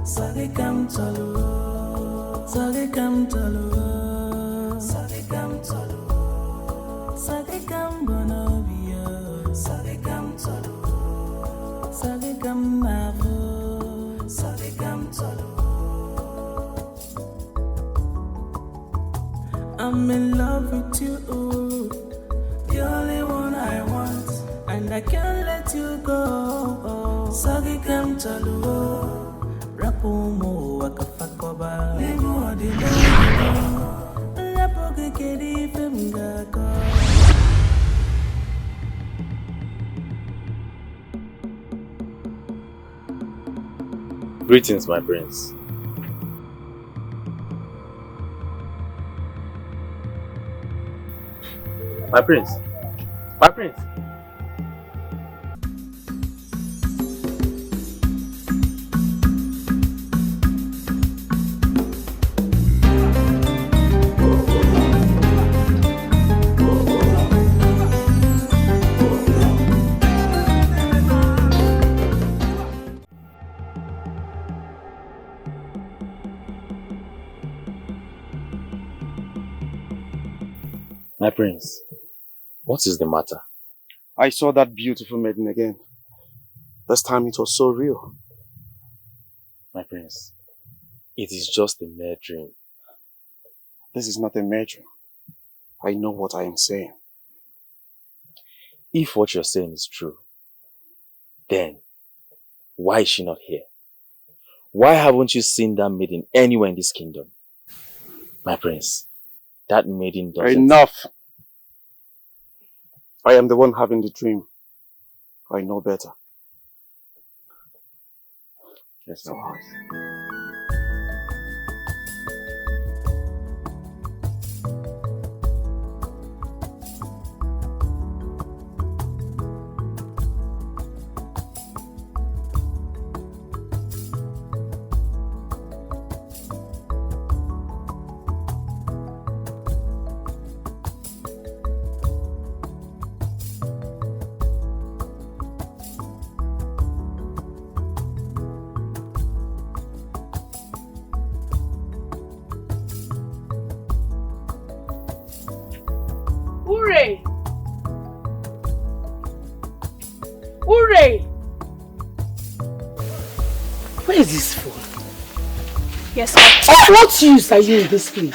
Sagikam Tolu, Sagikam Tolu, Sagikam Tolu, Sagikam Bonobia, Sagikam Tolu, Sagikam Navu, Sagikam Tolu. I'm in love with you, the only one I want, and I can't let you go. Sagikam Tolu. Rapomo wakafakoba Nemo adilo Rapoke kedi femgako. Greetings, my prince. My prince. My prince. My prince, what is the matter? I saw that beautiful maiden again. This time it was so real. My prince, it is just a mere dream. This is not a mere dream. I know what I am saying. If what you're saying is true, then why is she not here? Why haven't you seen that maiden anywhere in this kingdom? My prince, that maiden doesn't... Enough! I am the one having the dream. I know better. Let's go. Where is this phone? Yes, sir. What use are you in this place?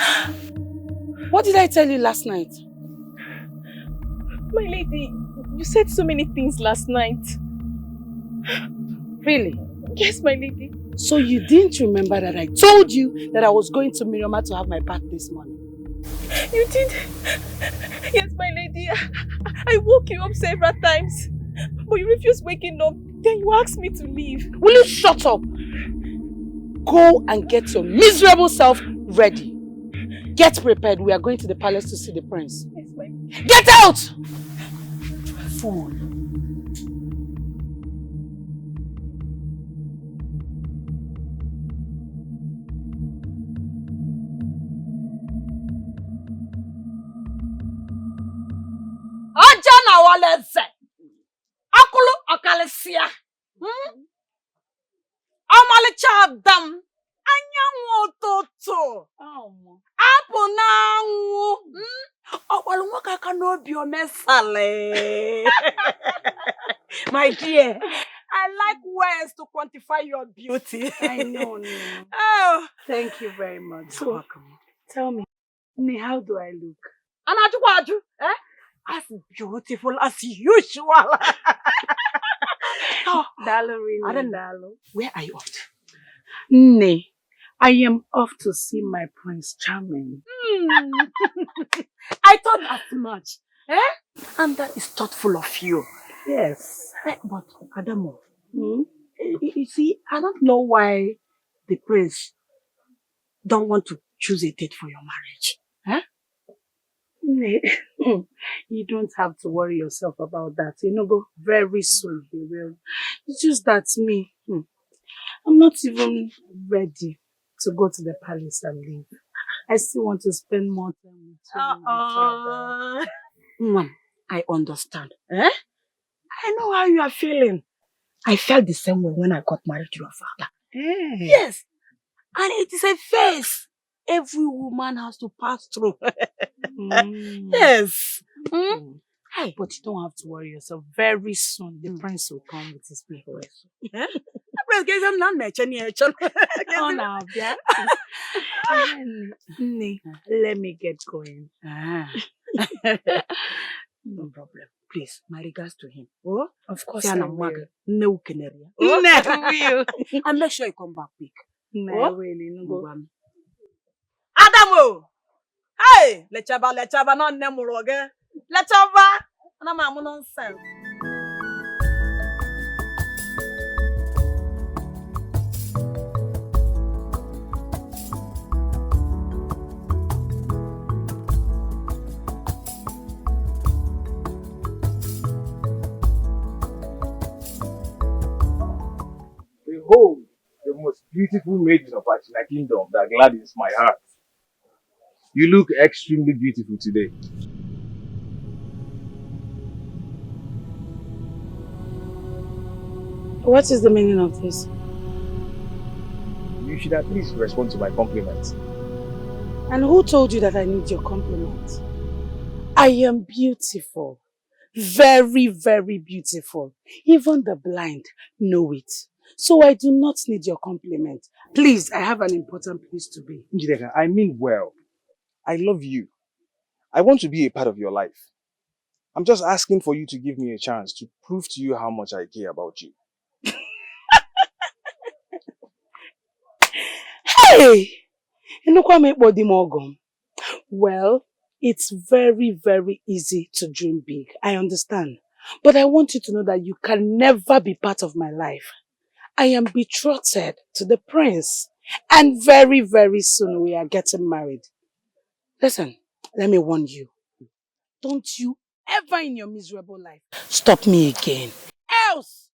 What did I tell you last night? My lady, you said so many things last night. Really? Yes, my lady. So you didn't remember that I told you that I was going to Miriama to have my bath this morning? You did? Yes, my lady. I woke you up several times, but you refused waking up. Then you asked me to leave. Will you shut up? Go and get your miserable self ready. Get prepared. We are going to the palace to see the prince. Yes, my lady. Get out! Fool. Ajana waleze. Akulu akalisia. Amalicha adam. Anyanwu toto. Apu na anwu. Okwalu nwoke aka n'obi omesale. My dear, I like words to quantify your beauty. I know. Oh, thank you very much. So, welcome. Tell me, how do I look? Anaju, eh? As beautiful as usual. Oh, Dalo, where are you off to? Nay, I am off to see my Prince Charming. I thought as much. Eh? And that is thoughtful of you. Yes. But, Adamo, you see, I don't know why the prince don't want to choose a date for your marriage. Huh? You don't have to worry yourself about that. Go very soon he will. It's just that me, I'm not even ready to go to the palace and leave. I still want to spend more time with you and my father. I understand. Eh? I know how you are feeling. I felt the same way when I got married to your father. Yes. And it is a phase every woman has to pass through. Yes. Hey, but you don't have to worry yourself. Very soon, the prince will come with his people. Prince gave him none Oh, now, yeah. Let me get going. No problem. Please, my regards to him. Oh, of course I will. No, will. And make sure you come back quick. No, really, no. Adamo! Hey! Lechaba, not Nemuroga. Lechaba! And I'm nonsense. Behold, the most beautiful maiden of Achina Kingdom that gladdens my heart. You look extremely beautiful today. What is the meaning of this? You should at least respond to my compliments. And who told you that I need your compliment? I am beautiful. Very, very beautiful. Even the blind know it. So I do not need your compliment. Please, I have an important place to be. Njideka, I mean well. I love you. I want to be a part of your life. I'm just asking for you to give me a chance to prove to you how much I care about you. Hey! Well, it's very, very easy to dream big. I understand. But I want you to know that you can never be part of my life. I am betrothed to the prince. And very, very soon we are getting married. Listen, let me warn you. Don't you ever in your miserable life stop me again. Else!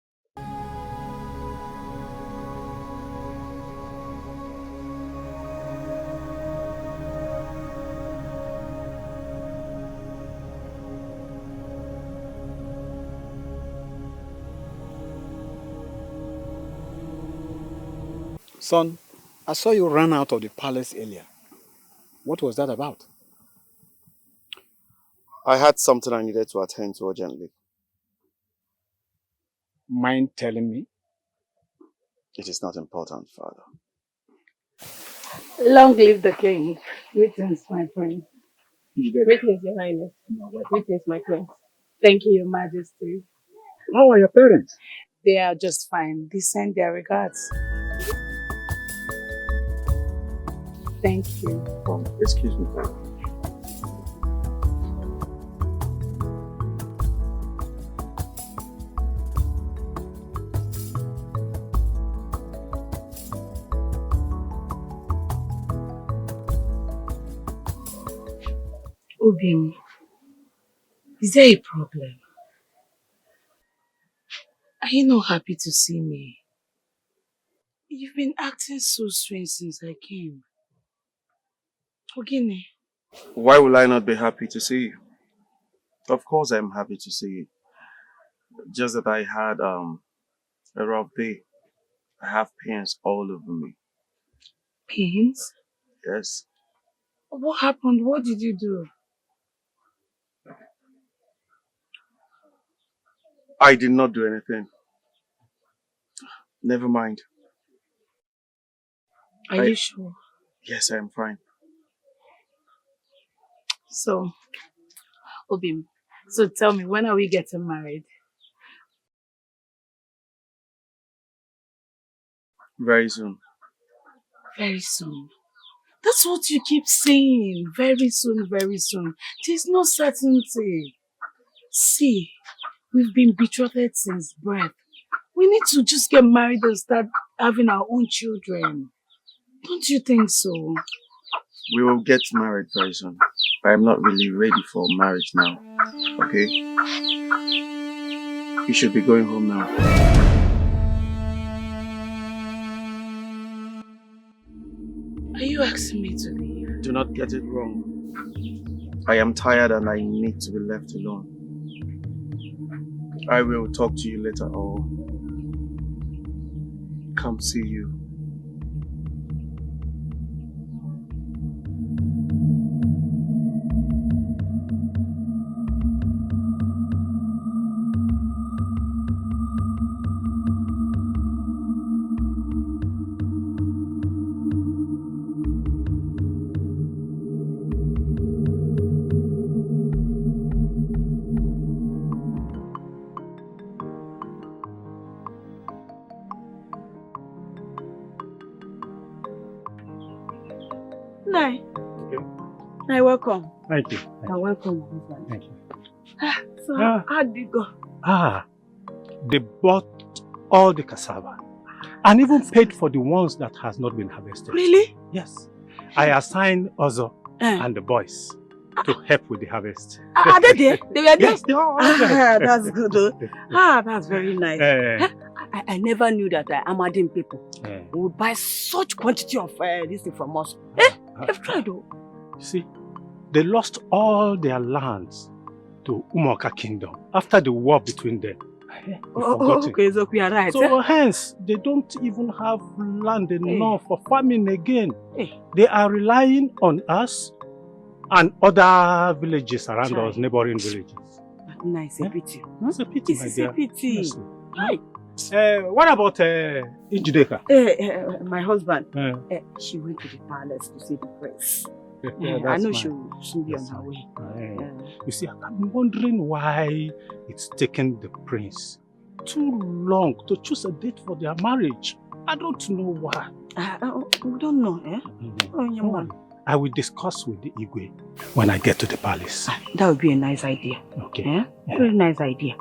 Son, I saw you run out of the palace earlier. What was that about? I had something I needed to attend to urgently. Mind telling me? It is not important, Father. Long live the king. Greetings, my friend. Greetings, Your Highness. Greetings, my friend. Thank you, Your Majesty. How are your parents? They are just fine. They send their regards. Thank you. Excuse me, Father. Obim, is there a problem? Are you not happy to see me? You've been acting so strange since I came. Ogini. Why will I not be happy to see you? Of course I'm happy to see you. Just that I had a rough day. I have pains all over me. Pains? Yes. What happened? What did you do? I did not do anything. Never mind. Are you sure? Yes, I am fine. So, Obim, so tell me, when are we getting married? Very soon. Very soon. That's what you keep saying. Very soon, very soon. There's no certainty. See, we've been betrothed since birth. We need to just get married and start having our own children. Don't you think so? We will get married very soon. But I'm not really ready for marriage now. Okay? You should be going home now. Are you asking me to leave? Do not get it wrong. I am tired and I need to be left alone. I will talk to you later or come see you Nai. Okay. Nai, welcome. Thank you. You're welcome, husband. Thank you. So, Ah. how did it go? They bought all the cassava and even paid for the ones that has not been harvested. Really? Yes. I assigned Ozo and the boys to help with the harvest. Are they there? They were there? Yes, they are all there. That's good. That's very nice. I never knew that Amadin people would buy such quantity of this thing from us. They've tried though. You see, they lost all their lands to Umoka Kingdom after the war between them. Okay, so we are right. So hence, they don't even have land enough for farming again. They are relying on us and other villages around us, neighboring villages. Nice, a pity. It's a pity, my dear. It's a pity. What about Ijideka? My husband, she went to the palace to see the prince. I know she'll be on her way. You see, I'm wondering why it's taken the prince too long to choose a date for their marriage. I don't know why. We don't know, I will discuss with the Igwe when I get to the palace. That would be a nice idea. Okay. Very nice idea.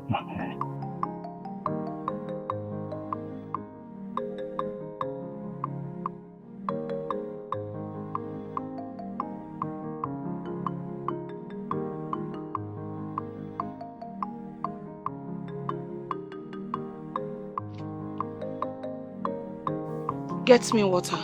Get me water.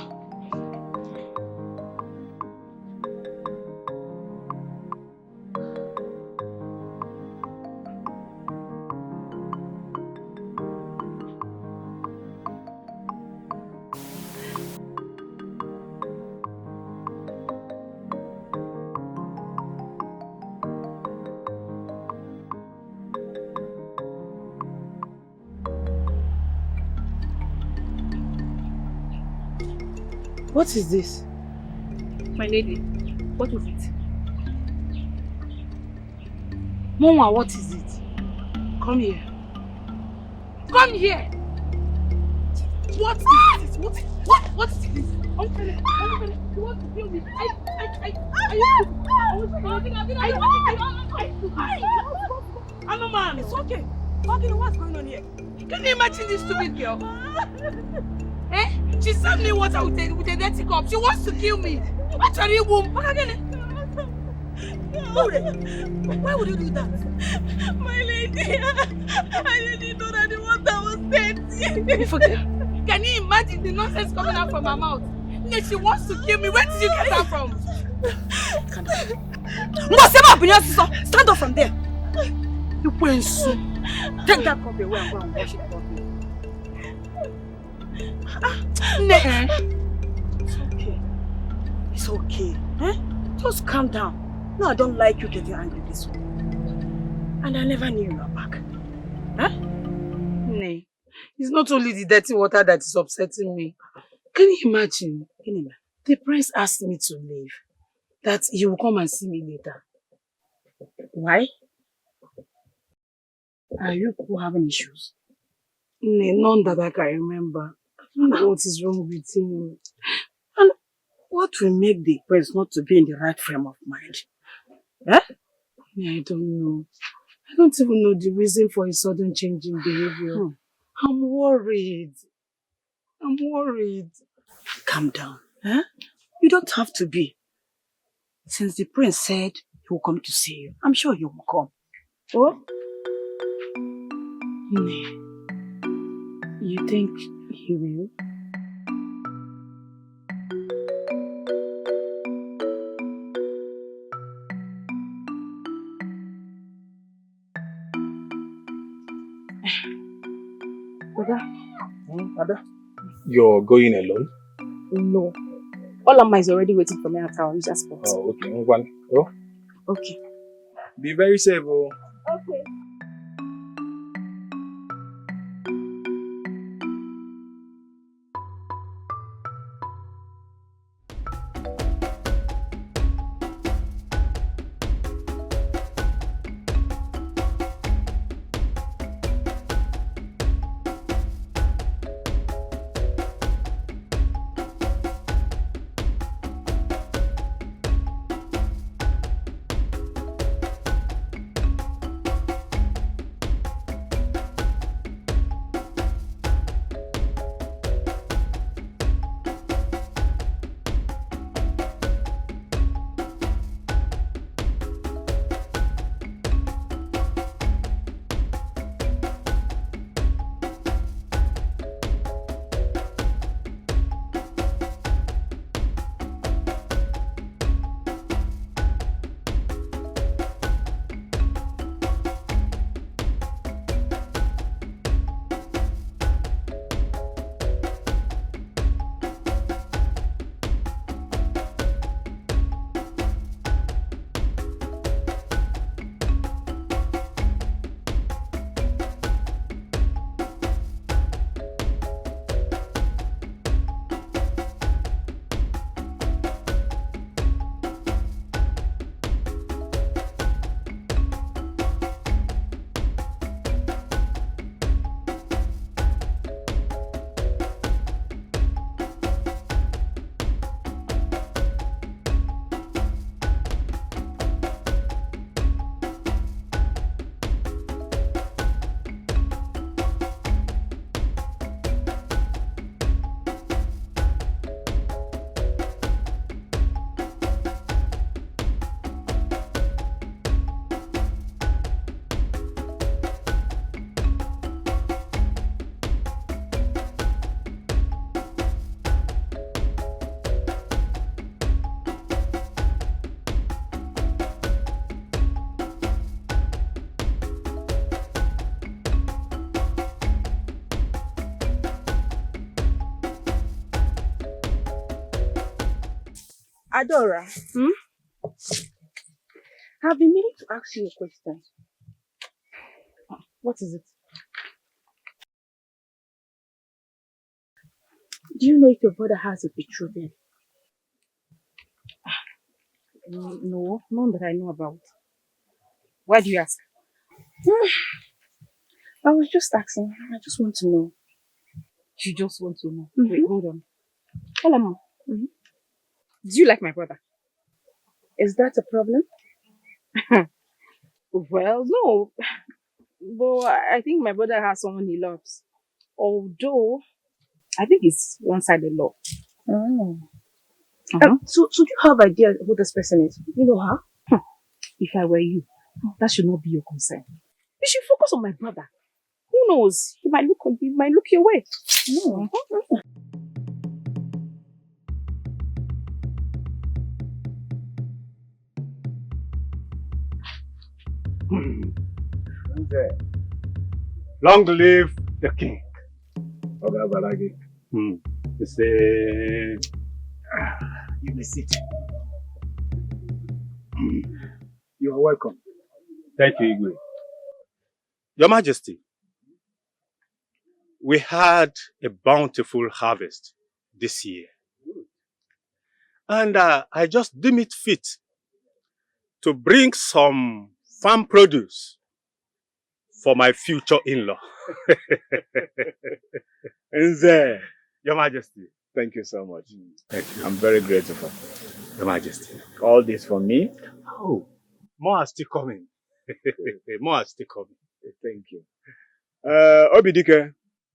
What is this? My lady, what is it? Mama, what is it? Come here. Come here! What is this? What is this? Uncle, you want to kill me? Man, it's okay. What's going on here? Can you imagine this stupid girl? She served me water with a dirty cup. She wants to kill me. What's your womb? Why would you do that? My lady, I didn't know that the water was dirty. Can you imagine the nonsense coming out from her mouth? She wants to kill me. Where did you get that from? Stand up from there. You went soon. Take that cup away and go and wash it for me. It's okay. It's okay. Just calm down. No, I don't like you getting angry this way. And I never knew you were back. Nay, it's not only the dirty water that is upsetting me. Can you imagine? The prince asked me to leave. That he will come and see me later. Why? Are you people having issues? Nay, none that I can remember. I don't know what is wrong with him. And what will make the prince not to be in the right frame of mind? I don't know. I don't even know the reason for his sudden change in behavior. I'm worried. Calm down. You don't have to be. Since the prince said he will come to see you, I'm sure he will come. Oh? Nay. You think he will? Ada? You're going alone? No. Olama is already waiting for me at our usual spot. Oh, okay. Oh? Okay. Be very safe, oh. Okay. Adora, I've been meaning to ask you a question. What is it? Do you know if your brother has a betrothed? No, none that I know about. Why do you ask? I was just asking. I just want to know. You just want to know. Mm-hmm. Wait, hold on. Hello, do you like my brother? Is that a problem? Well, no. But I think my brother has someone he loves. Although, I think it's one-sided love. Oh. So do you have idea who this person is? You know her? If I were you, that should not be your concern. You should focus on my brother. Who knows? He might look your way. No. Long live the king. Okay, Balagi. You say, You may sit. You are welcome. thank you, Igwe. Your Majesty, we had a bountiful harvest this year. And I just deem it fit to bring some farm produce for my future in-law. Nze, Your Majesty. Thank you so much. Thank you. I'm very grateful. Your Majesty. All this for me? Oh, more are still coming. More are still coming. Thank you. Dikeh.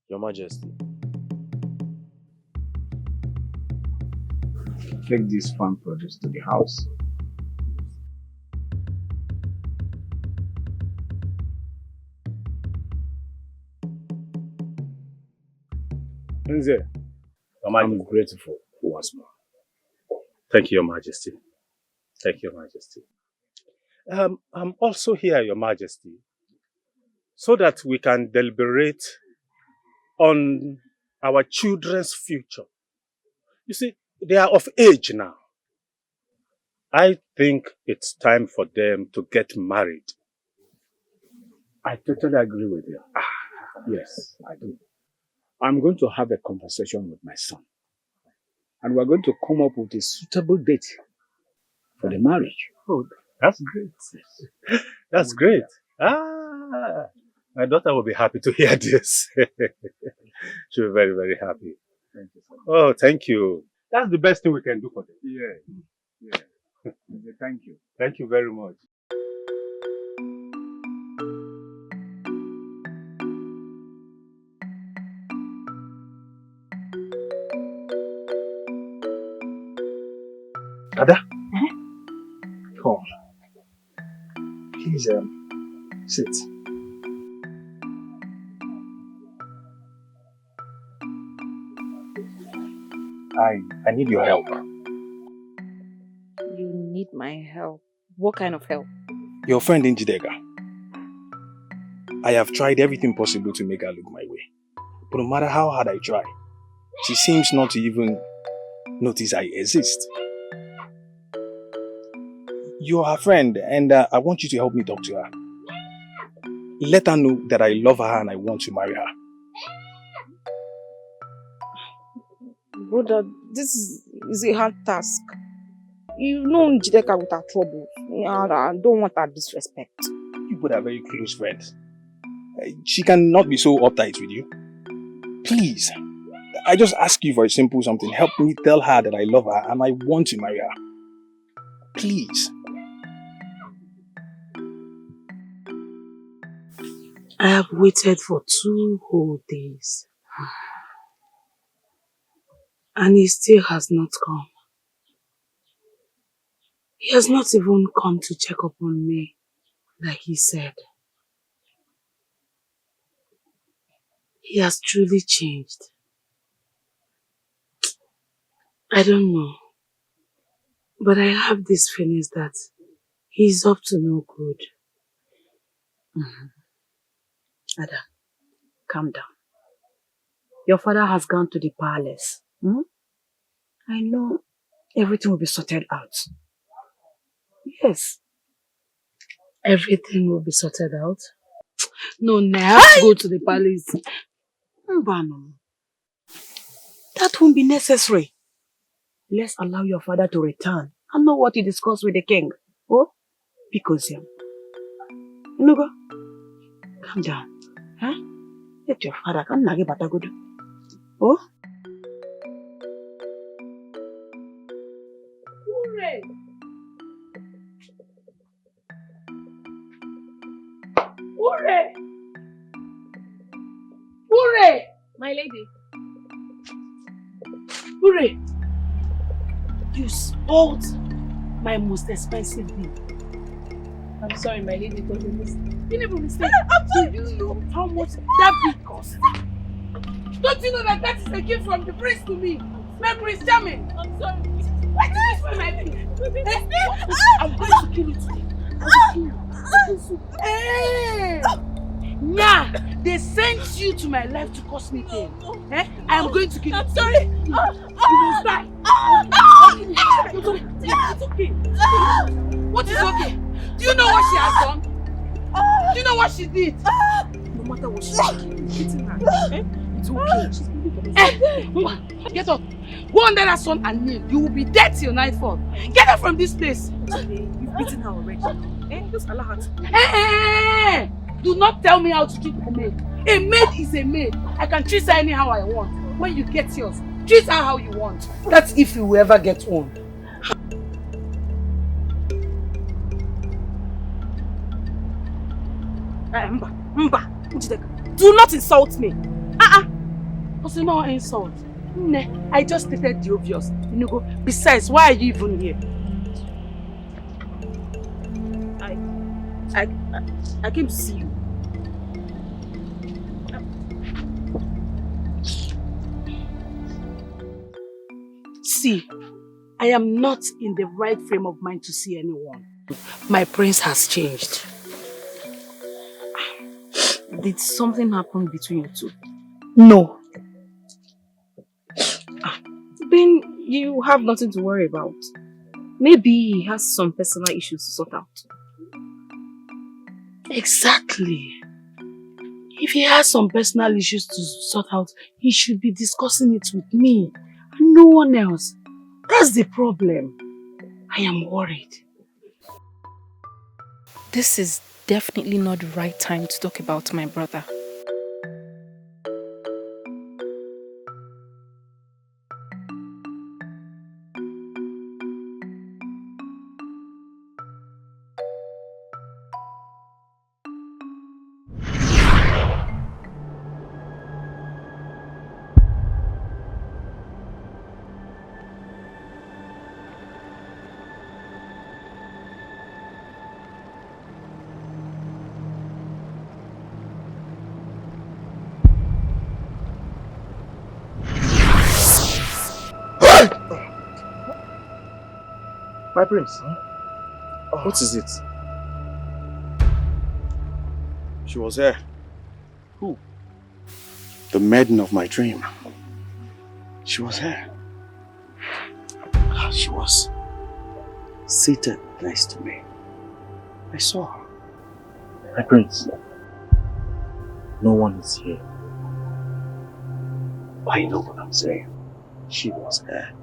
Your Majesty. Take this farm produce to the house. Nze, I'm grateful once more. thank you, Your Majesty. Thank you, Your Majesty. I'm also here, Your Majesty, so that we can deliberate on our children's future. You see, they are of age now. I think it's time for them to get married. I totally agree with you. Yes, I do. I'm going to have a conversation with my son. And we're going to come up with a suitable date for the marriage. Oh, that's great. That's great. My daughter will be happy to hear this. She'll be very, very happy. Thank you so much. Oh, thank you. That's the best thing we can do for them. Yeah. Thank you. Thank you very much. Ada? Come. Please, sit. I need your help. You need my help. What kind of help? Your friend Njideka. I have tried everything possible to make her look my way. But no matter how hard I try, she seems not to even notice I exist. You're her friend and I want you to help me talk to her. Let her know that I love her and I want to marry her. Brother, this is a hard task. You know Njideka with her troubles. I don't want her disrespect. You both are very close friends. She cannot be so uptight with you. Please, I just ask you for a simple something. Help me tell her that I love her and I want to marry her. Please. I have waited for 2 whole days. And he still has not come. He has not even come to check up on me, like he said. He has truly changed. I don't know. But I have this feeling that he's up to no good. Ada, calm down. Your father has gone to the palace. I know everything will be sorted out. Yes. Everything will be sorted out. No, I have to go to the palace. Mbano. That won't be necessary. Let's allow your father to return and know what he discussed with the king. Oh? Because Nugo, calm down. Huh? Let your father come nagi batagodu. Oh? Hooray! Hooray! Hooray! My lady. Hooray! You spoiled my most expensive bill. I'm sorry, my lady, it was a mistake. You never mistake. Do you know how much that bill cost? Don't you know that that is a gift from the prince to me? My Prince Charming. I'm sorry. What is this for my bill? I'm going to kill you today. I will kill you. Hey! Nah, they sent you to my life to cause me pain. Eh? I am going to kill you. I'm sorry. You must die. It's okay. What is okay? Do you know what she has done? Do you know what she did? No matter what she did, beating her. Eh? It's okay. She's going to get up. Go under that sun and kneel. You will be dead till nightfall. Get her from this place. You've beaten her already. Eh? Just allow her to. Hey! Do not tell me how to treat a maid. A maid is a maid. I can treat her anyhow I want. When you get yours, treat her how you want. That's if you will ever get one. Do not insult me. What's no insult? I just stated the obvious. Besides, why are you even here? I came to see you. See, I am not in the right frame of mind to see anyone. My prince has changed. Did something happen between you two? No. Then you have nothing to worry about. Maybe he has some personal issues to sort out. Exactly. If he has some personal issues to sort out, he should be discussing it with me and no one else. That's the problem. I am worried. This is definitely not the right time to talk about my brother. My prince, what is it? She was here. Who? The maiden of my dream. She was here. She was Seated next to me. I saw her. my prince. No one is here. I know what I'm saying. She was here.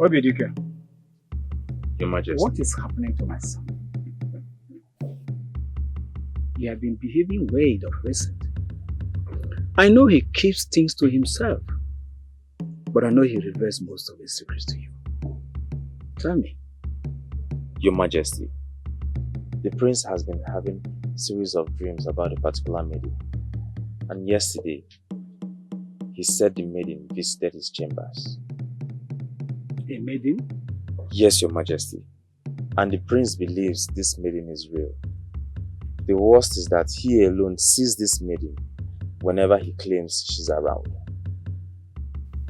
Dikeh, Your Majesty. what is happening to my son? He has been behaving weird of recent. I know he keeps things to himself, but I know he reveals most of his secrets to you. Tell me. Your Majesty, the prince has been having a series of dreams about a particular maiden. And yesterday, he said the maiden visited his chambers. A maiden? Yes, Your Majesty. And the prince believes this maiden is real. The worst is that he alone sees this maiden whenever he claims she's around.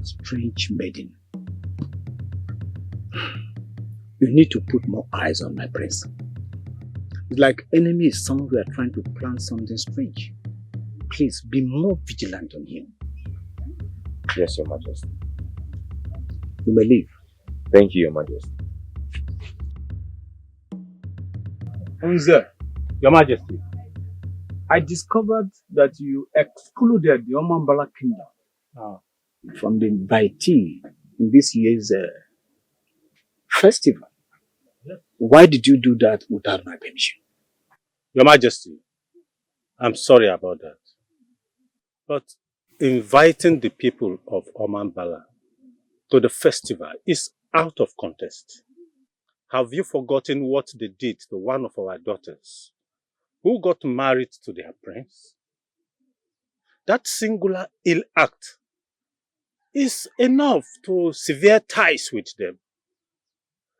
Strange maiden. You need to put more eyes on my prince. It's like enemies somewhere trying to plan something strange. Please be more vigilant on him. Yes, Your Majesty. You may leave. Thank you, Your Majesty. Who is there? Your Majesty. I discovered that you excluded the Omambala kingdom from the invitee in this year's festival. Why did you do that without my permission? Your Majesty, I'm sorry about that. But inviting the people of Omambala to the festival is out of contest. Have you forgotten what they did to one of our daughters who got married to their prince? That singular ill act is enough to sever ties with them.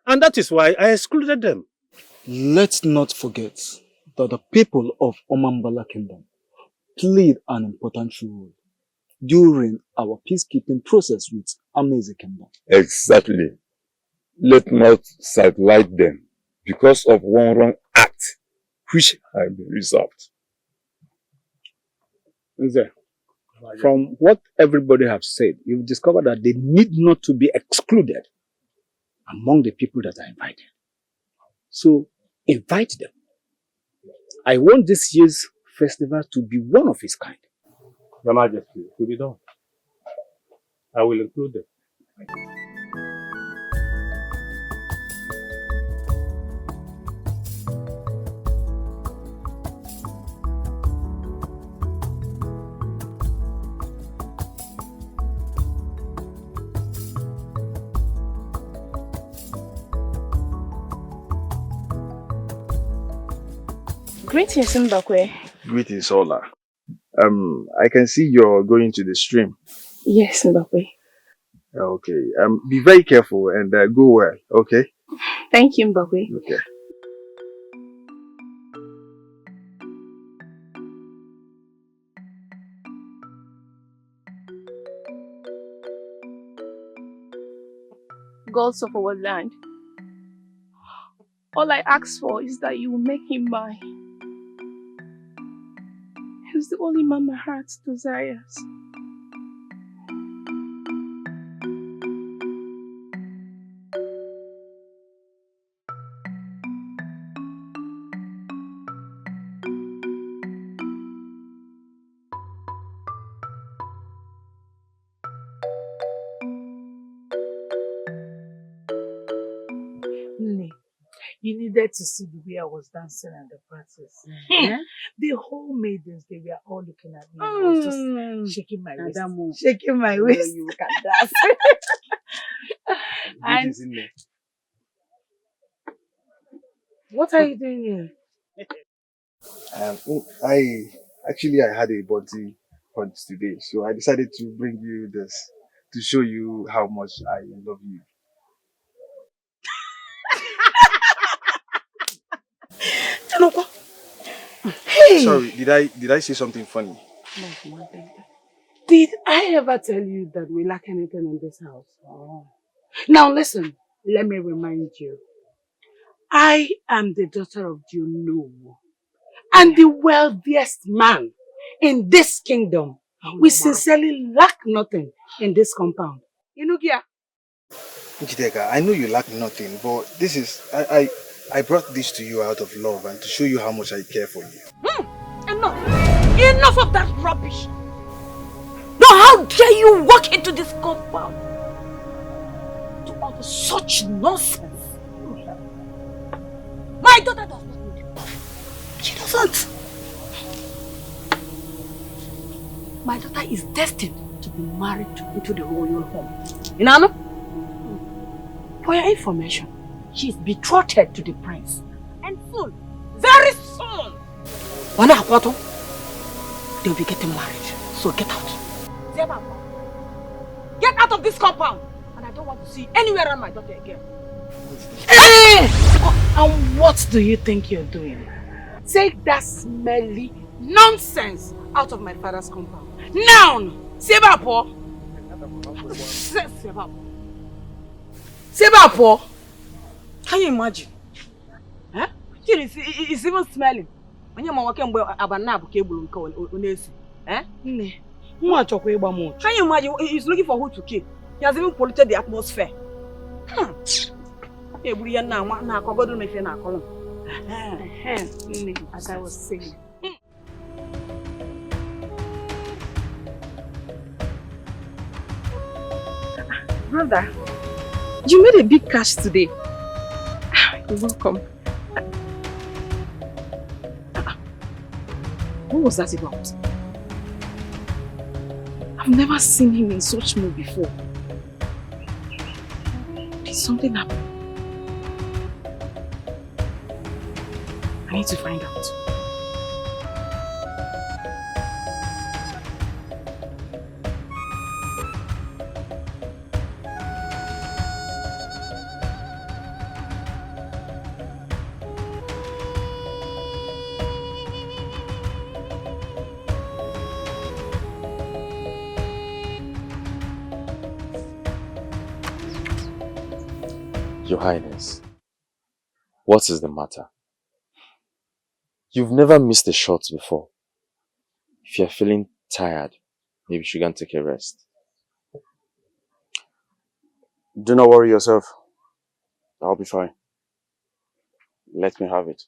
And that is why I excluded them. Let's not forget that the people of Omambala Kingdom played an important role during our peacekeeping process with Amaze Kingdom. Exactly. Let not sidelight them because of one wrong act which has been resolved. From what everybody has said, you've discovered that they need not to be excluded among the people that are invited. So, invite them. I want this year's festival to be one of its kind. Your Majesty, it will be done. I will include them. Greetings, Mbakwe. Greetings, Ola. I can see you're going to the stream. Yes, Mbakwe. Okay. Be very careful and go well, okay? Thank you, Mbakwe. Okay. Gods of our land, all I ask for is that you will make him mine. He's the only man my heart desires. You needed to see the way I was dancing at the practice. The whole maidens, they were all looking at me. I was just shaking my waist. Shaking my waist. You can dance. And what are you doing here? I had a body punch today, so I decided to bring you this to show you how much I love you. Hey! Sorry, did I say something funny? No, did I ever tell you that we lack anything in this house? Oh. Now listen, let me remind you. I am the daughter of Juno and the wealthiest man in this kingdom. We sincerely lack nothing in this compound. Inugia. Dikeh, I know you lack nothing, but this is I brought this to you out of love and to show you how much I care for you. Enough! Enough of that rubbish! Now how dare you walk into this compound to Such nonsense. My daughter does not need it. She doesn't. My daughter is destined to be married into the royal home. You know? For your information, she is betrothed to the prince. And soon, very soon, when I got they'll be getting married. So get out. Get out of this compound. And I don't want to see you anywhere around my daughter again. Hey! And what do you think you're doing? Take that smelly nonsense out of my father's compound. Now! Sebapo! Sebapo! Can you imagine? Huh? It's even smelling. When your mama came abanabu cable unesi. Eh? Can you imagine? He's looking for who to kill. He has even polluted the atmosphere. As I was saying. Brother, you made a big cash today. You're welcome. What was that about? I've never seen him in such mood before. Did something happen? I need to find out. Your Highness, what is the matter? You've never missed a shot before. If you're feeling tired, maybe you should go and take a rest. Do not worry yourself. I'll be fine. Let me have it.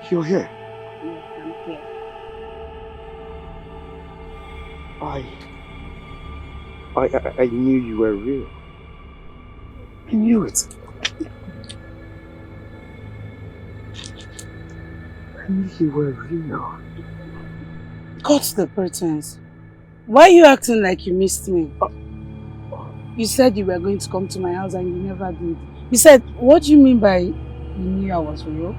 You're here? Yes, I'm here. I knew you were real. I knew it. I knew you were real. Cut the pretense. Why are you acting like you missed me? You said you were going to come to my house and you never did. You said, what do you mean by you knew I was real?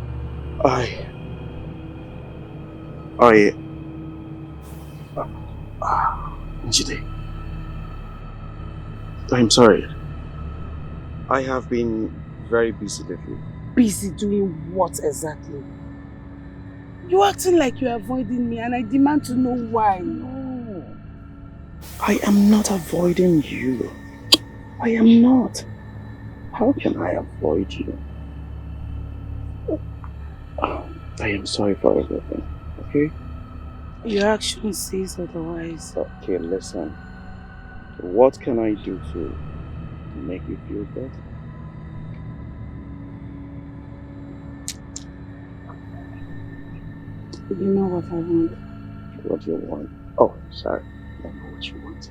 Jide, I'm sorry. I have been very busy lately. Busy doing what exactly? You're acting like you're avoiding me and I demand to know why. No. I am not avoiding you. I am not. How can I avoid you? I am sorry for everything, okay? Your action says otherwise. Okay, listen. What can I do to make you feel better? You know what I want. What do you want? Oh, sorry. I know what you want.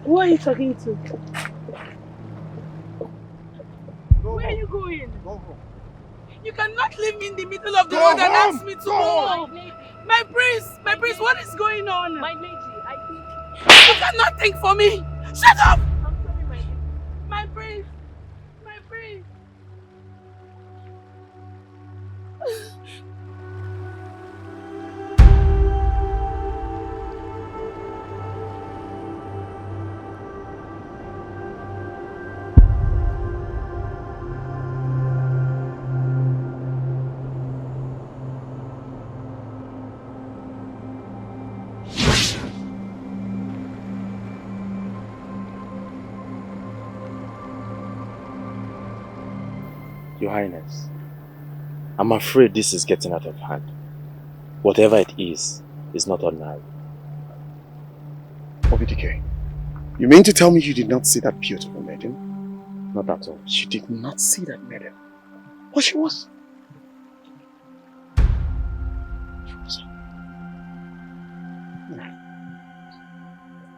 Who are you talking to? Where are you going? Go home. You cannot leave me in the middle of the road and ask me to go home. My prince, what is going on? My lady, I think... You cannot think for me. Shut up! I'm sorry, my lady. My prince. Your Highness, I'm afraid this is getting out of hand. Whatever it is not ordinary. Dikeh, you mean to tell me you did not see that beautiful maiden? Not at all. You did not see that maiden? What she was?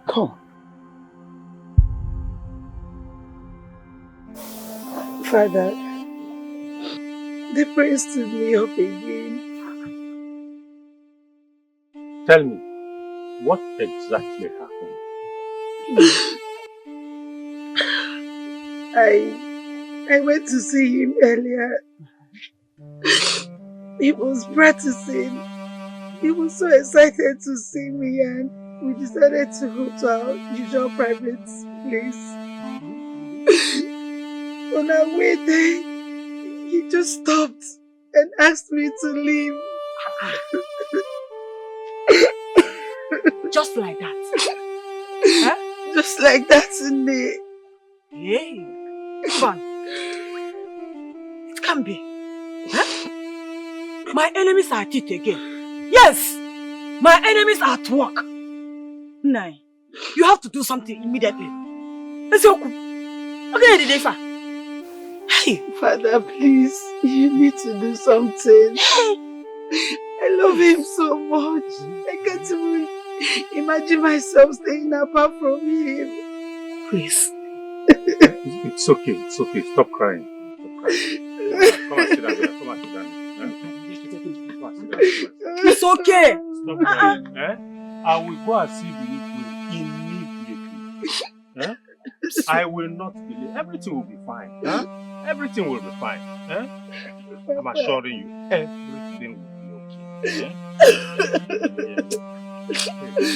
Come. Father, the prince stood me up again. Tell me, what exactly happened? I went to see him earlier. He was practicing. He was so excited to see me and we decided to go to our usual private place. On our way there, he just stopped and asked me to leave. Just like that? Huh? Just like that, Ini. Hey, fun. It can be. Huh? My enemies are at it again. Yes, my enemies are at work. Nai, you have to do something immediately. Okay, Didefa. Hey, Father, please, you need to do something. I love him so much. I can't even imagine myself staying apart from him. Please. It's okay. Stop crying. Come and sit down. It's okay. Stop crying. I will go and see the immediately. I will not delay. Everything will be fine. Everything will be fine. I'm assuring you, everything will be okay.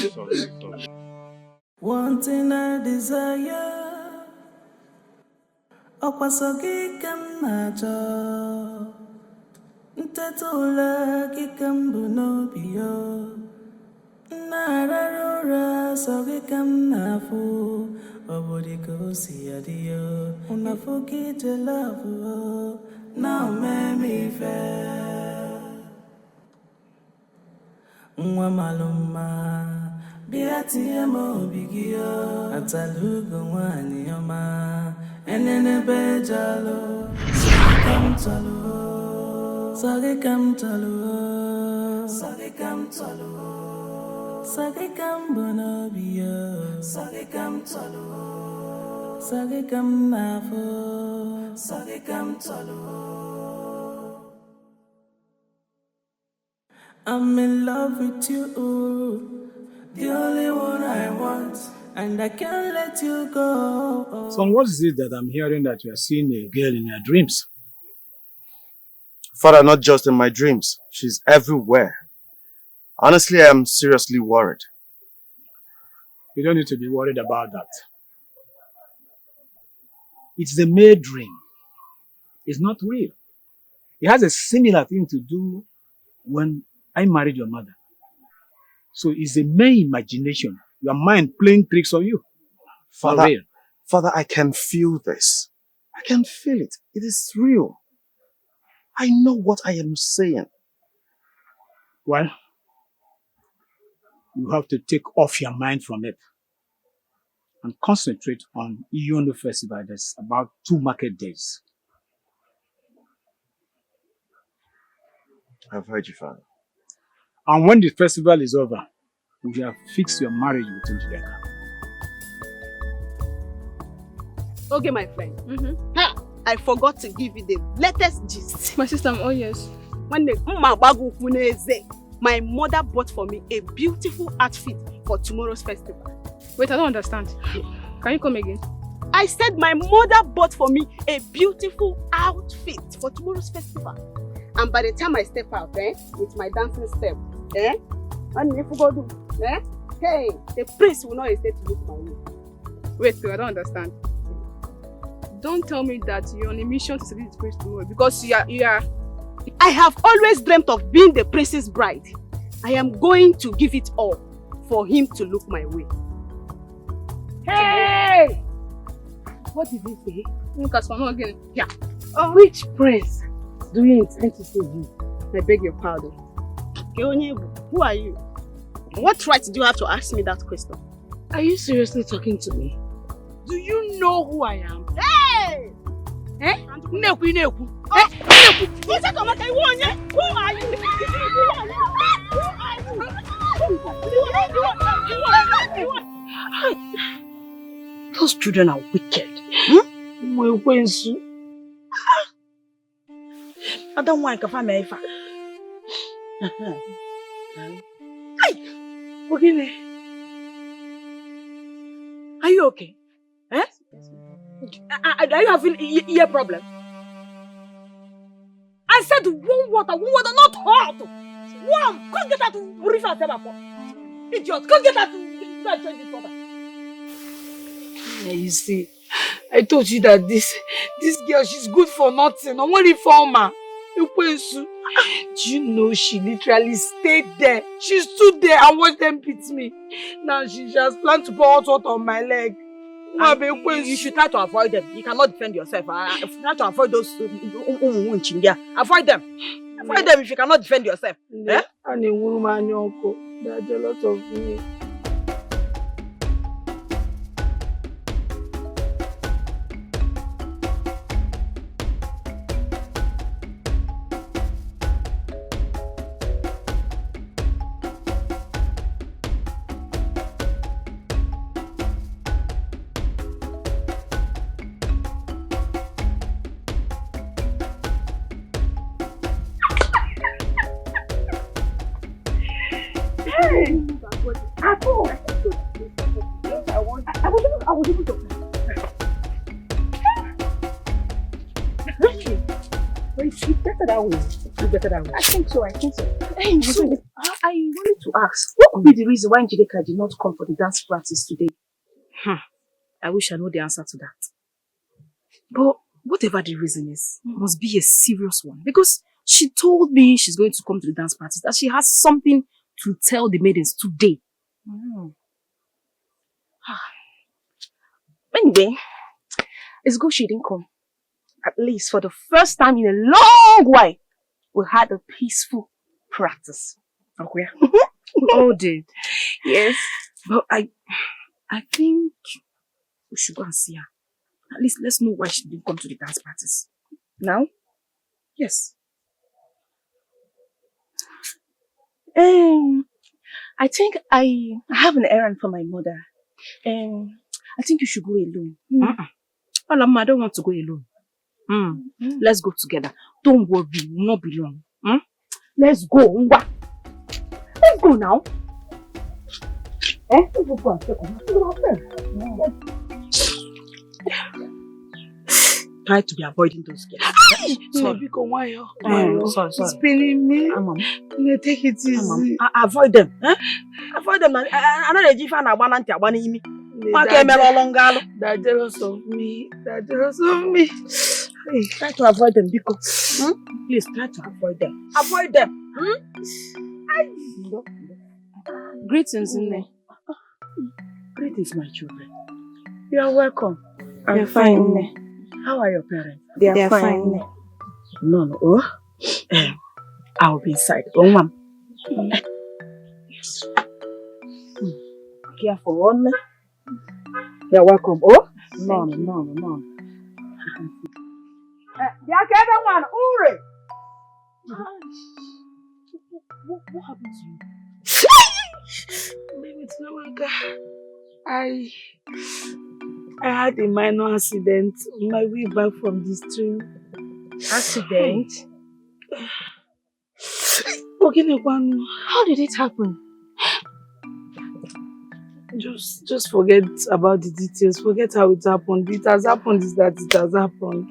Sorry. One thing I desire, Okwasogi Kamajo, Ntetula Kikambuno, Nararura Sogi Kamafu, Obodiko Siadio, Una forget your love, now me fair. Mwamaluma. Biati emo bigio atalugo wani oma enene bejalo sage kam bono bio sage kam nafo sage kam talo. I'm in love with you. The only one I want, and I can't let you go. So what is it that I'm hearing that you are seeing a girl in your dreams? Father, not just in my dreams. She's everywhere. Honestly, I'm seriously worried. You don't need to be worried about that. It's the maid dream. It's not real. It has a similar thing to do when I married your mother. So it's a mere imagination. Your mind playing tricks on you. Father, I can feel this. I can feel it. It is real. I know what I am saying. Well, you have to take off your mind from it and concentrate on Iyondo Festival. That's about 2 market days. I've heard you, Father. And when the festival is over, we have fixed your marriage with Dikeh. Okay, my friend. I forgot to give you the latest gist. My sister, oh yes. My mother bought for me a beautiful outfit for tomorrow's festival. Wait, I don't understand. Can you come again? I said my mother bought for me a beautiful outfit for tomorrow's festival. And by the time I step out, with my dancing step, and if you go do, hey, the prince will not hesitate to look my way. Wait, I don't understand. Don't tell me that you're on a mission to seduce the prince tomorrow because you are. I have always dreamt of being the prince's bride. I am going to give it all for him to look my way. Hey! What did he say? Look at someone again. Yeah. Which prince do you intend to seduce? I beg your pardon. Who are you? What right do you have to ask me that question? Are you seriously talking to me? Do you know who I am? Hey! Eh? Neku. Who are you? Who are you? Those children are wicked. I don't want to find my father. Okay. Are you okay? Eh? Are you having ear problem? I said warm water, not hot. Warm. Come get that to river for. Idiot. Come get that to change this water. Yeah, you see, I told you that this girl, she's good for nothing. I'm only reformer. Do you know she literally stayed there? She stood there and watched them beat me. Now she just planned to pour hot water on my leg. You should try to avoid them. You cannot defend yourself. Try to avoid those. Avoid them. Avoid them if you cannot defend yourself. Yeah. And a woman, your uncle, they are jealous of me. I think so. Hey, so I wanted to ask, what could be the reason why Dikeh did not come for the dance practice today? I wish I know the answer to that. But whatever the reason is, must be a serious one. Because she told me she's going to come to the dance practice, that she has something to tell the maidens today. Anyway, it's good she didn't come. At least for the first time in a long while, we had a peaceful practice. Okay. Oh, did? Yes. But I think we should go and see her. At least let's know why she didn't come to the dance practice. Now? Yes. I think I have an errand for my mother. I think you should go alone. I don't want to go alone. Let's go together. Don't worry, we'll not be long. Let's go. Let's go now. Let's go and check on. Try to be avoiding those girls. Sorry. Sorry. It's paining me. Take it easy. Avoid them. Avoid them. I know the Jifa na bananti abani imi. They're jealous of me. Hey, try to avoid them, Biko. Please try to avoid them. Avoid them. Greetings, Nne. Greetings, my children. You are welcome. I'm fine, Nne. How are your parents? They are fine, Nne. No. I'll be inside. Go, Mom. Yes. Careful, Nne. You're welcome. Oh? No. What happened to you? Baby, it's no I had a minor accident on my way back from the stream. Accident? How did it happen? Just forget about the details. Forget how it happened. It has happened is that it has happened.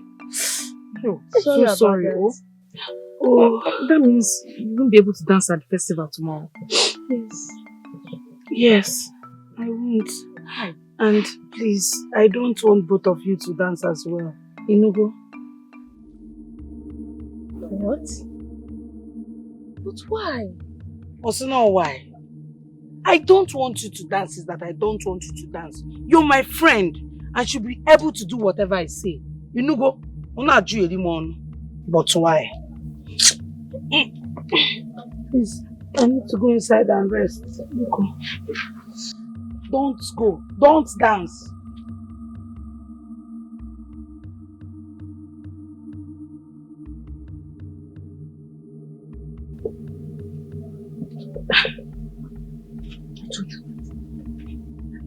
So sorry. Oh, that means you won't be able to dance at the festival tomorrow. Yes, I won't. And please, I don't want both of you to dance as well. Inugo? What? But why? Also, not why. I don't want you to dance is that I don't want you to dance. You're my friend and should be able to do whatever I say. Inugo? But why? Please, I need to go inside and rest. Don't go. Don't dance.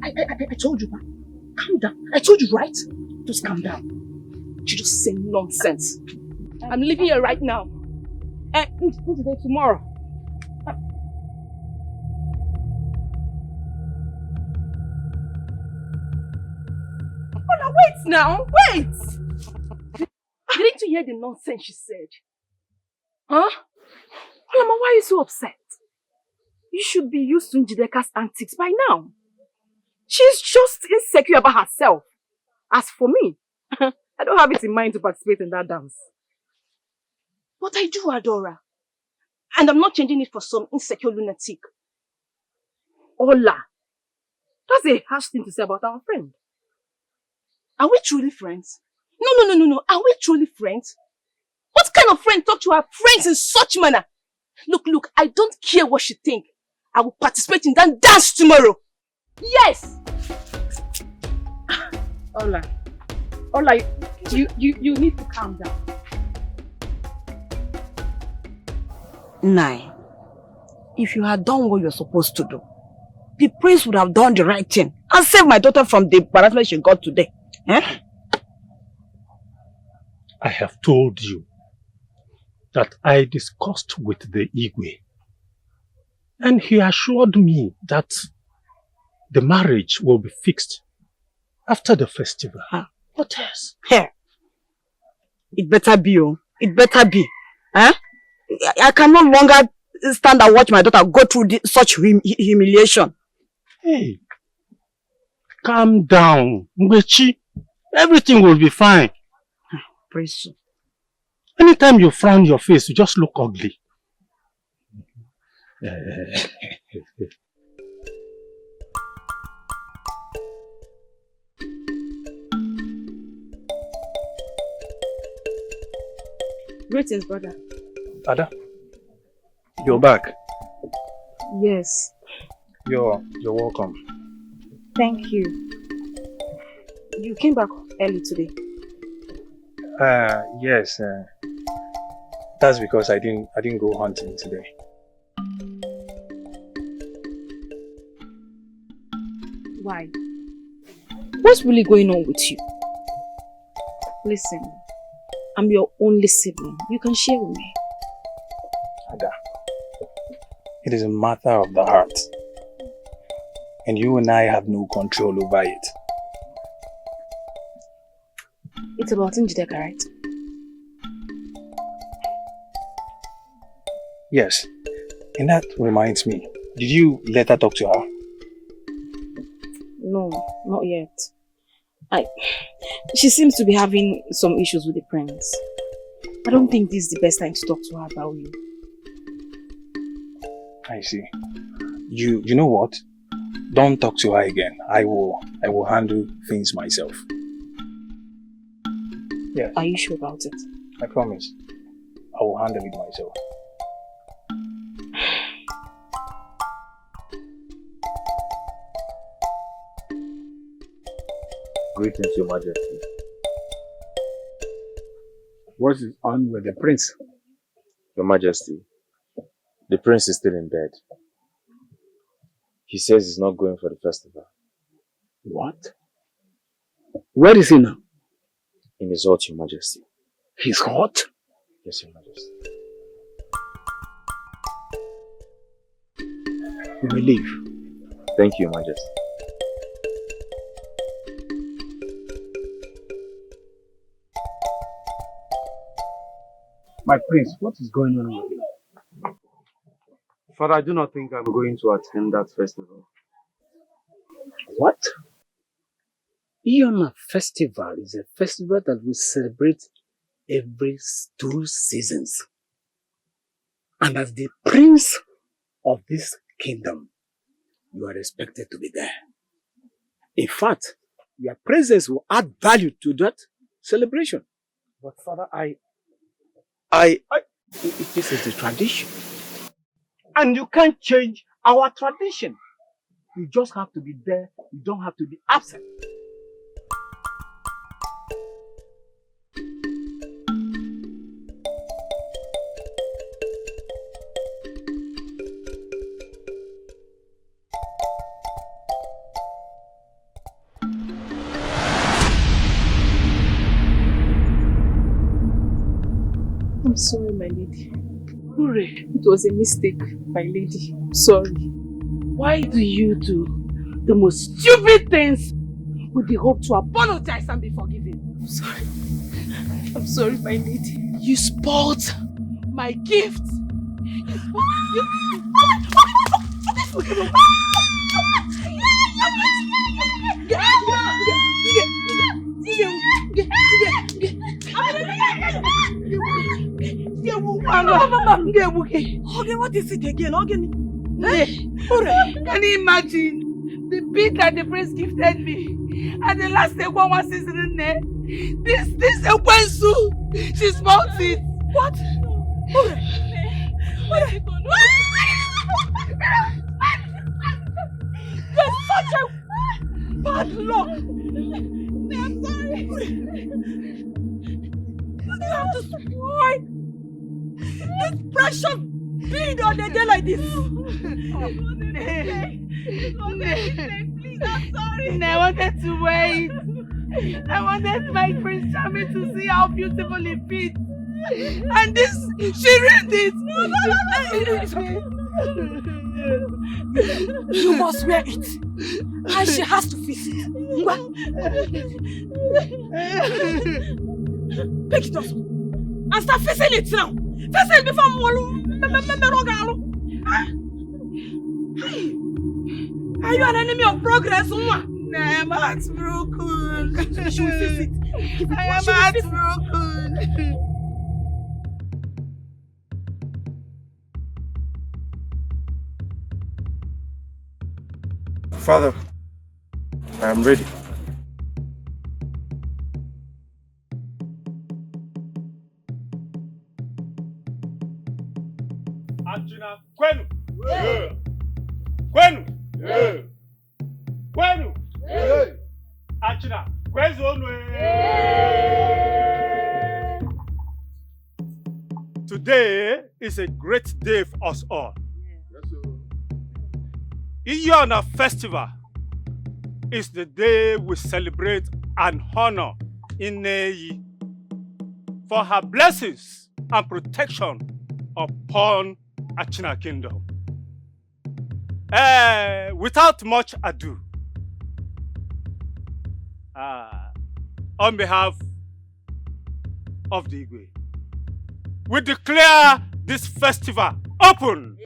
I told you, calm down. I told you, right? Just calm down. You just say nonsense. I'm leaving here right now. Tomorrow. Ola, wait now, wait! Didn't you hear the nonsense she said? Huh? Olama, why are you so upset? You should be used to Njideka's antics by now. She's just insecure about herself. As for me, I don't have it in mind to participate in that dance. But I do, Adora. And I'm not changing it for some insecure lunatic. Ola, that's a harsh thing to say about our friend. Are we truly friends? No. Are we truly friends? What kind of friend talk to her friends in such manner? Look, I don't care what she think. I will participate in that dance tomorrow. Yes! Ola, you need to calm down. Nai, if you had done what you're supposed to do, the prince would have done the right thing and saved my daughter from the embarrassment she got today. Eh? I have told you that I discussed with the Igwe, and he assured me that the marriage will be fixed after the festival. What else? Here. It better be, oh. It better be. Eh? I can no longer stand and watch my daughter go through such humiliation. Hey, calm down, Mbechi. Everything will be fine. Praise you. Anytime you frown your face, you just look ugly. Greetings, brother. Ada, you're back. Yes. You're welcome. Thank you. You came back early today. Yes. That's because I didn't go hunting today. Why? What's really going on with you? Listen, I'm your only sibling. You can share with me. Ada, it is a matter of the heart. And you and I have no control over it. It's about Njideka, right? Yes. And that reminds me, did you let her talk to her? No, not yet. She seems to be having some issues with the prince. I don't think this is the best time to talk to her about you. I see. You know what? Don't talk to her again. I will handle things myself. Yeah. Are you sure about it? I promise. I will handle it myself. Greetings, Your Majesty. What is on with the prince? Your Majesty, the prince is still in bed. He says he's not going for the festival. What? Where is he now? In his hut, Your Majesty. His hut? Yes, Your Majesty. We will leave. Thank you, Your Majesty. My prince, what is going on with you? Father, I do not think I'm going to attend that festival. What? Iona Festival is a festival that we celebrate every 2 seasons. And as the prince of this kingdom, you are expected to be there. In fact, your presence will add value to that celebration. But Father, this is the tradition. And you can't change our tradition. You just have to be there. You don't have to be absent. I'm sorry, my lady. Ure, It was a mistake, my lady. I'm sorry. why do you do the most stupid things with the hope to apologize and be forgiven? I'm sorry. I'm sorry, my lady. You spoiled my gift. Okay, what is it again? Can you imagine the beat that the prince gifted me? And the last day one was in there. This Ekwensu, she smoked it. What? You're such a bad luck. I'm sorry. You have to spoil this precious bead on a day like this. Please, I'm sorry. I wanted to wait. I wanted my Prince Charming to see how beautiful it fits. And this, she read it. You must wear it. And she has to fix it. Pick it up and start fixing it now. Fix it before Are you an enemy of progress? I am heartbroken. She will fix it. I am heartbroken. Father, I am ready. Achina, kwenu! Kwenu! Kwenu! Achina, kwezu onwe! Today is a great day for us all. Iyona Festival is the day we celebrate and honor Ini for her blessings and protection upon Achina Kingdom. Without much ado, on behalf of the Igwe, we declare this festival open.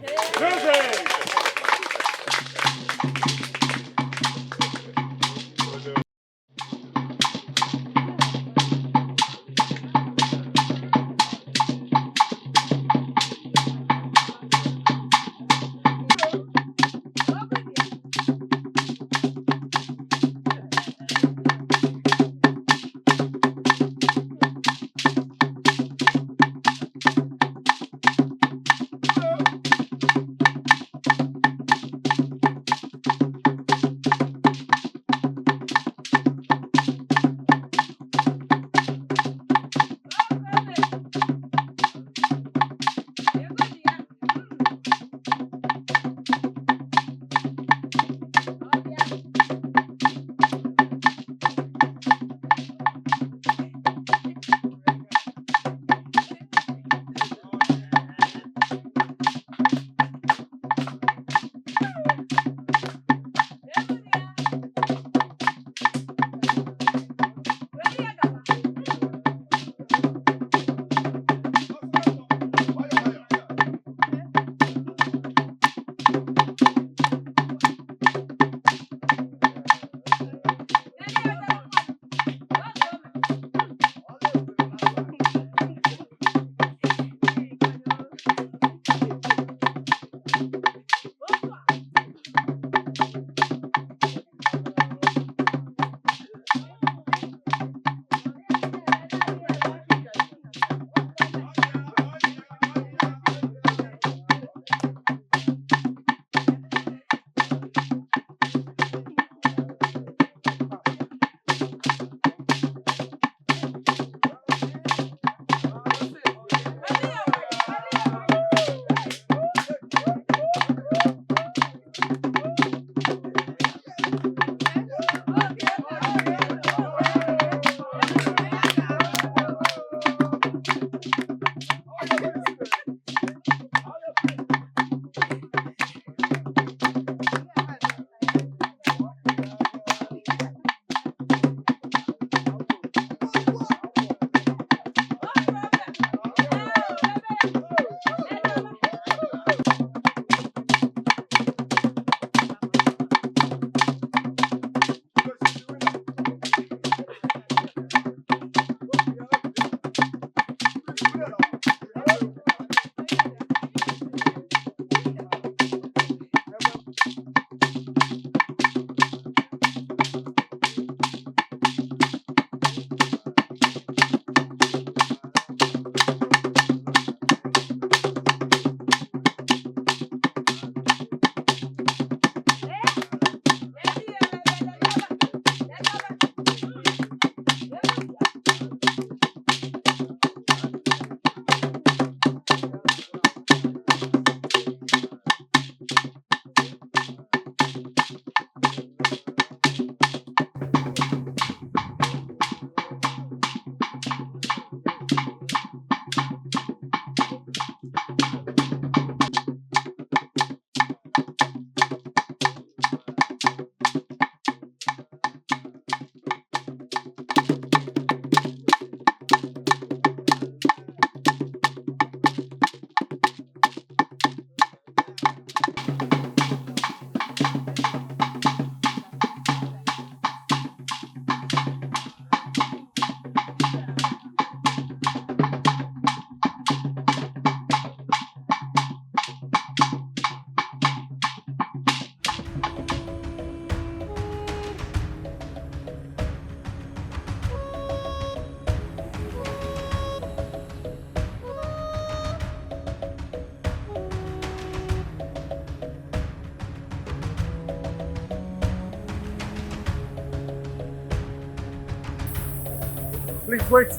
Please wait.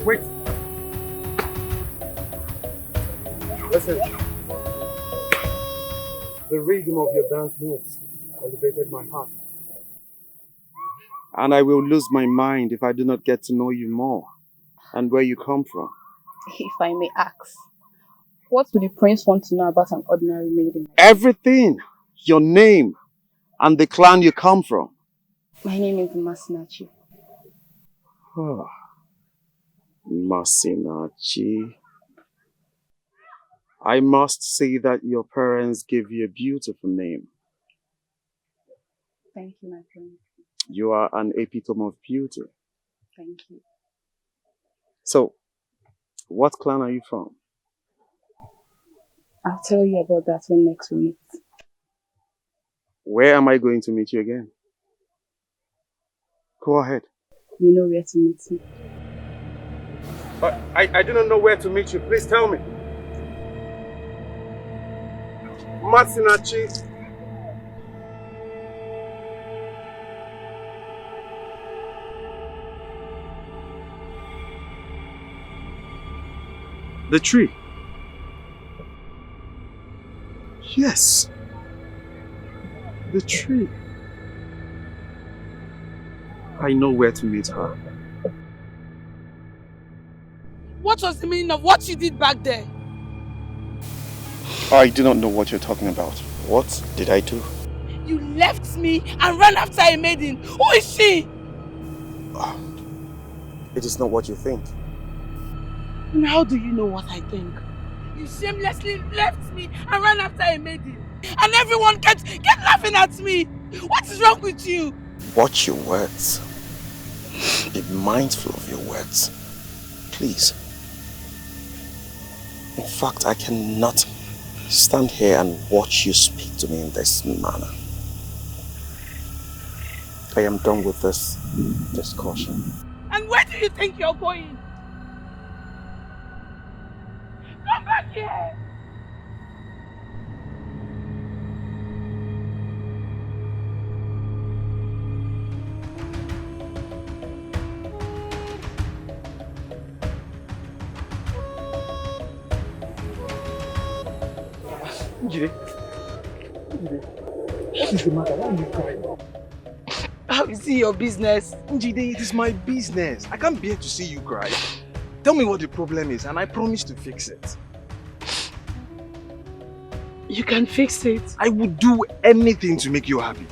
Wait. Listen. The rhythm of your dance moves elevated my heart. And I will lose my mind if I do not get to know you more and where you come from. If I may ask, what would the prince want to know about an ordinary maiden? Everything. Your name and the clan you come from. My name is Masinachi. Masinachi. I must say that your parents gave you a beautiful name. Thank you, my friend. You are an epitome of beauty. Thank you. So, what clan are you from? I'll tell you about that when next we meet. Where am I going to meet you again? Go ahead. You know where to meet me. But I do not know where to meet you. Please tell me. Masinachi. The tree. Yes. The tree. I know where to meet her. What was the meaning of what you did back there? I do not know what you're talking about. What did I do? You left me and ran after a maiden. Who is she? It is not what you think. And how do you know what I think? You shamelessly left me and ran after a maiden. And everyone kept laughing at me. What is wrong with you? Watch your words. Be mindful of your words. Please. In fact, I cannot stand here and watch you speak to me in this manner. I am done with this discussion. And where do you think you're going? Come back here! Njide, what is the matter? Why are you crying? How is it your business? Njide, it is my business. I can't bear to see you cry. Tell me what the problem is and I promise to fix it. You can fix it. I would do anything to make you happy.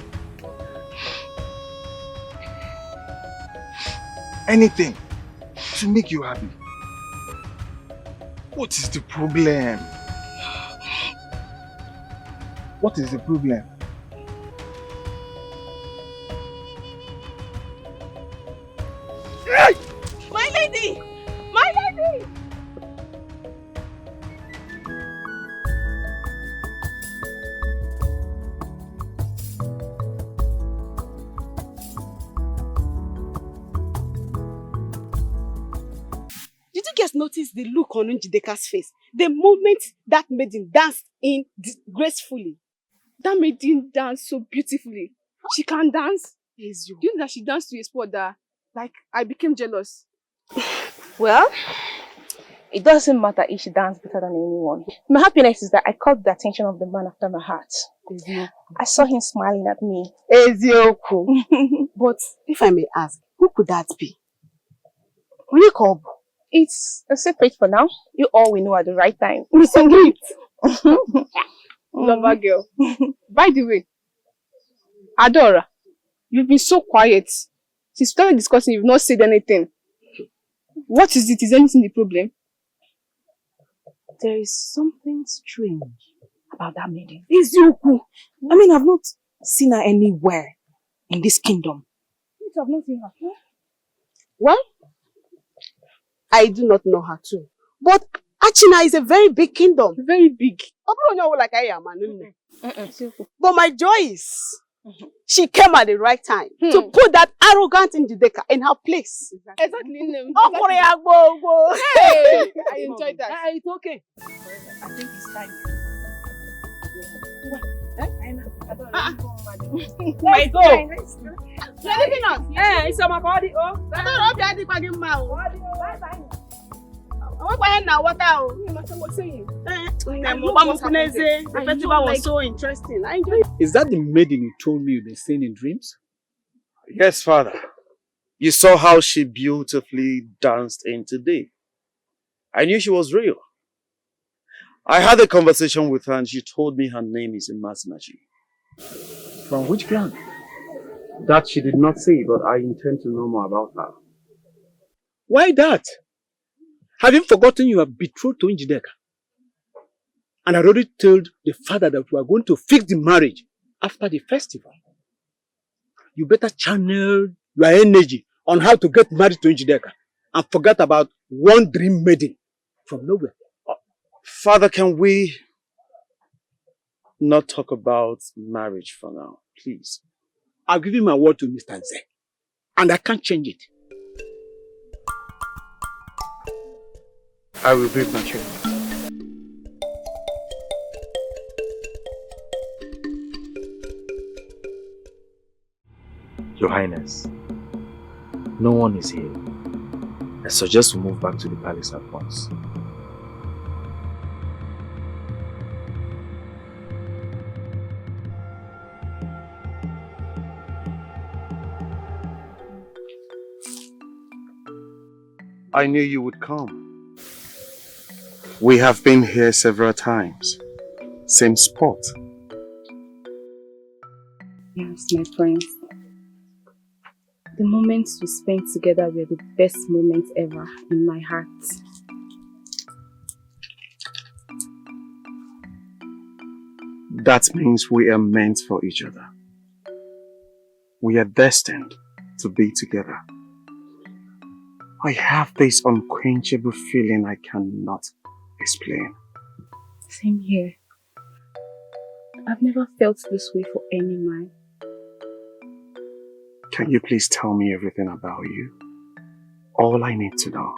Anything to make you happy. What is the problem? What is the problem? My lady! My lady! Did you guys notice the look on Njideka's face the moment that maiden danced in gracefully? That maiden danced so beautifully. She can dance. Yes, you. Do you know that she danced to a spot that, like, I became jealous? Well, it doesn't matter if she danced better than anyone. My happiness is that I caught the attention of the man after my heart. I saw him smiling at me. But if I may ask, who could that be? Jacob, it's a secret for now. You all will know at the right time. Secret. Lover girl. By the way, Adora, you've been so quiet. Since we started discussing, you've not said anything. What is it? Is anything the problem? There is something strange about that maiden. Izioku. I mean, I've not seen her anywhere in this kingdom. I've not seen her. Well, I do not know her too. But Achina is a very big kingdom. Very big. Like I am. But my joy is she came at the right time to put that arrogant Njideka in her place. Exactly. Hey, I enjoyed that. It's okay. I think it's time. My go. You're leaving us? Eh, it's my body. Oh, I don't know if you're the mouth. I want to now what else? The festival was so interesting. I enjoyed it. Is that the maiden you told me you've been seeing in dreams? Yes, Father. You saw how she beautifully danced in today. I knew she was real. I had a conversation with her and she told me her name is Imasinachi. From which clan? That she did not say, but I intend to know more about her. Why that? Have you forgotten you are betrothed to Dikeh? And I already told the father that we are going to fix the marriage after the festival. You better channel your energy on how to get married to Dikeh and forget about one dream maiden from nowhere. Father, can we not talk about marriage for now, please? I'll give you my word to Mr. Nze, and I can't change it. I will break my chair. Your Highness, no one is here. I suggest we move back to the palace at once. I knew you would come. We have been here several times. Same spot. Yes, my friends. The moments we spent together were the best moments ever in my heart. That means we are meant for each other. We are destined to be together. I have this unquenchable feeling I cannot explain. Same here. I've never felt this way for any man. Can you please tell me everything about you? All I need to know.